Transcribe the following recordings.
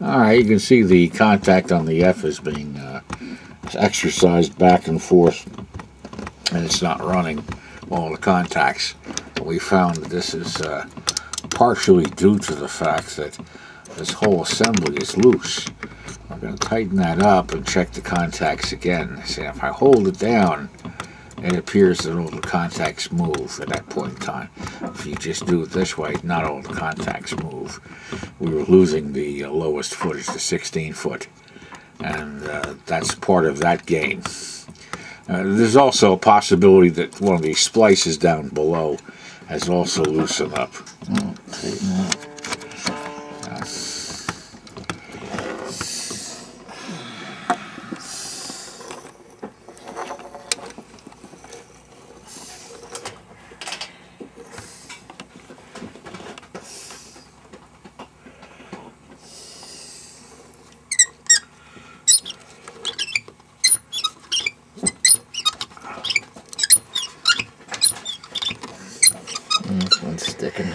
Alright, you can see the contact on the F is being exercised back and forth, and it's not running all the contacts. We found that this is partially due to the fact that this whole assembly is loose. We're going to tighten that up and check the contacts again. See, if I hold it down, it appears that all the contacts move at that point in time. If you just do it this way, not all the contacts move. We were losing the lowest footage, the 16 foot, and that's part of that game. There's also a possibility that one of these splices down below has also loosened up. This one's sticking.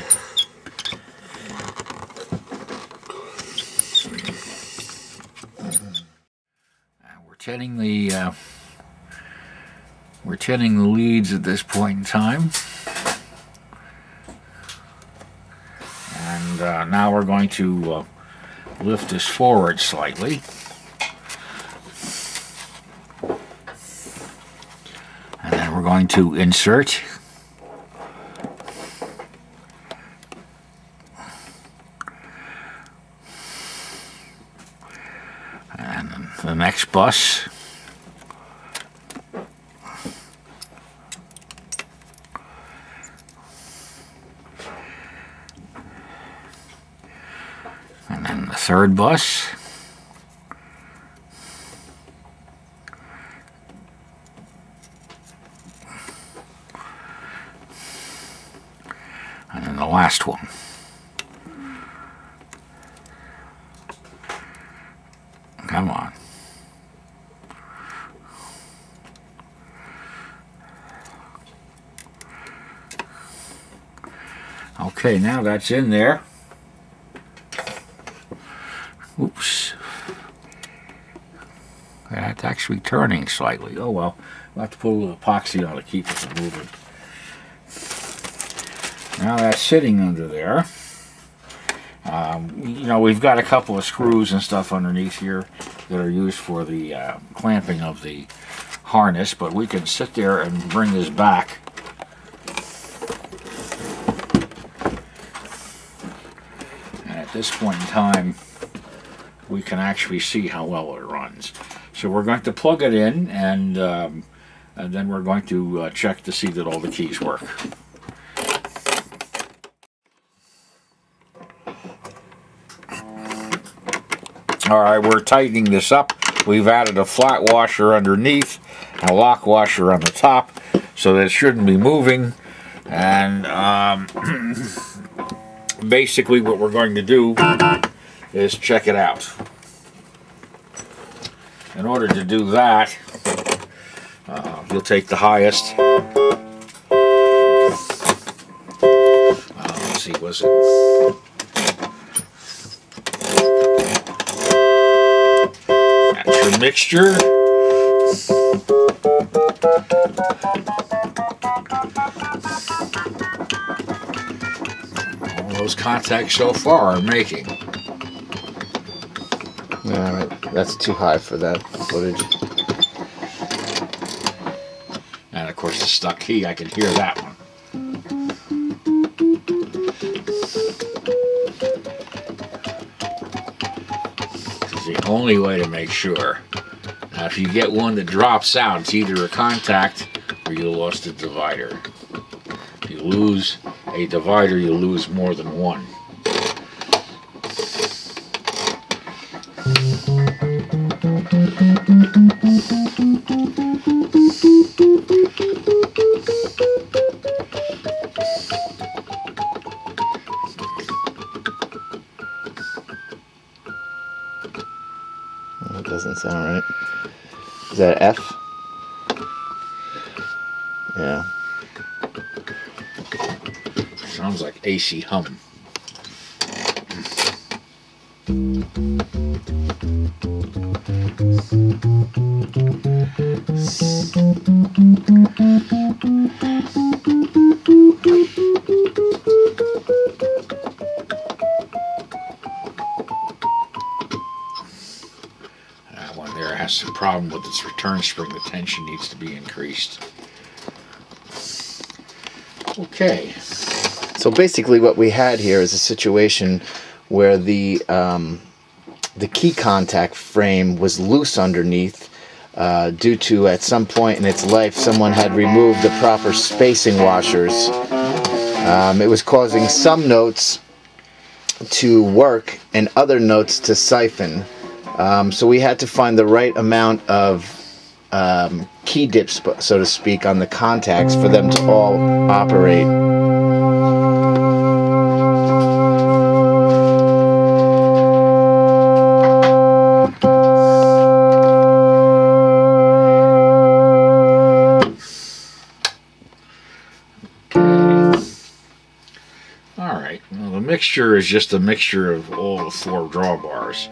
We're tinning the leads at this point in time, and now we're going to lift this forward slightly. And then we're going to insert. And the next bus. And then the third bus. And then the last one. Come on. Okay, now that's in there. Oops. That's actually turning slightly. Oh well, we'll have to put a little epoxy on to keep it from moving. Now that's sitting under there. You know, we've got a couple of screws and stuff underneath here that are used for the clamping of the harness, but we can sit there and bring this back. And at this point in time, we can actually see how well it runs. So we're going to plug it in, and then we're going to check to see that all the keys work. Alright, we're tightening this up. We've added a flat washer underneath and a lock washer on the top, so that it shouldn't be moving. And basically what we're going to do is check it out. In order to do that, you'll take the highest. Let's see, was it? That's your mixture. All those contacts so far are making. Alright, that's too high for that footage. And of course the stuck key, I can hear that one. This is the only way to make sure. Now if you get one that drops out, it's either a contact or you lost a divider. If you lose a divider, you lose more than one. That doesn't sound right. Is that F? Yeah. Sounds like AC hum. That one there has some problem with its return spring. The tension needs to be increased. Okay. So basically what we had here is a situation where the key contact frame was loose underneath due to, at some point in its life, someone had removed the proper spacing washers. It was causing some notes to work and other notes to siphon. So we had to find the right amount of key dips, so to speak, on the contacts for them to all operate. Alright, well, the mixture is just a mixture of all the 4 drawbars.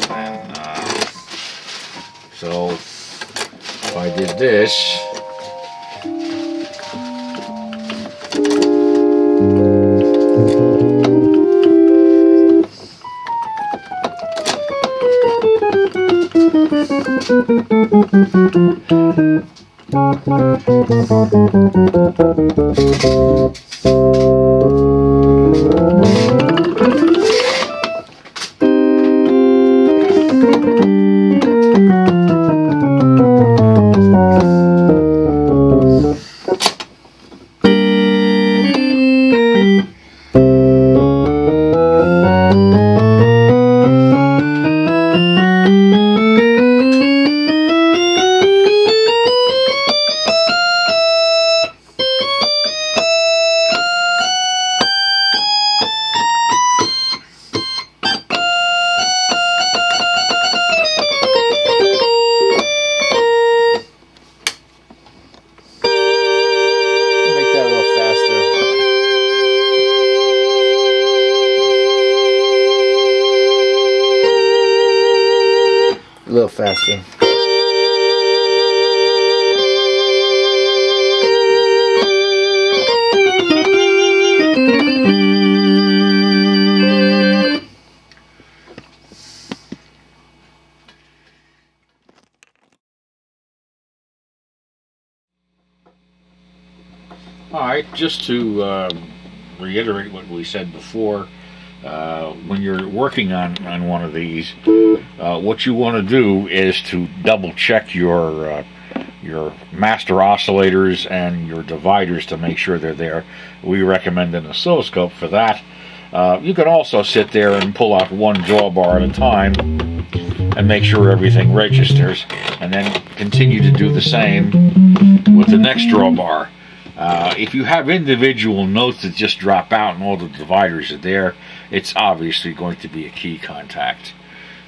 And so if I did this, a little faster. Alright, just to reiterate what we said before, when you're working on one of these, what you want to do is to double check your master oscillators and your dividers to make sure they're there. We recommend an oscilloscope for that. You can also sit there and pull out one drawbar at a time and make sure everything registers, and then continue to do the same with the next drawbar. If you have individual notes that just drop out and all the dividers are there, it's obviously going to be a key contact.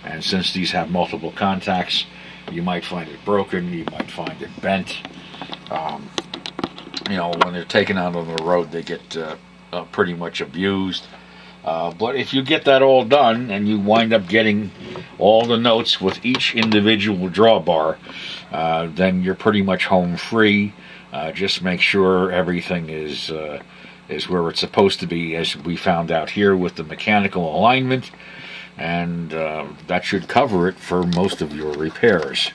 And since these have multiple contacts, you might find it broken, you might find it bent. You know, when they're taken out on the road, they get pretty much abused. But if you get that all done and you wind up getting all the notes with each individual drawbar, then you're pretty much home free. Just make sure everything is where it's supposed to be, as we found out here with the mechanical alignment, and that should cover it for most of your repairs.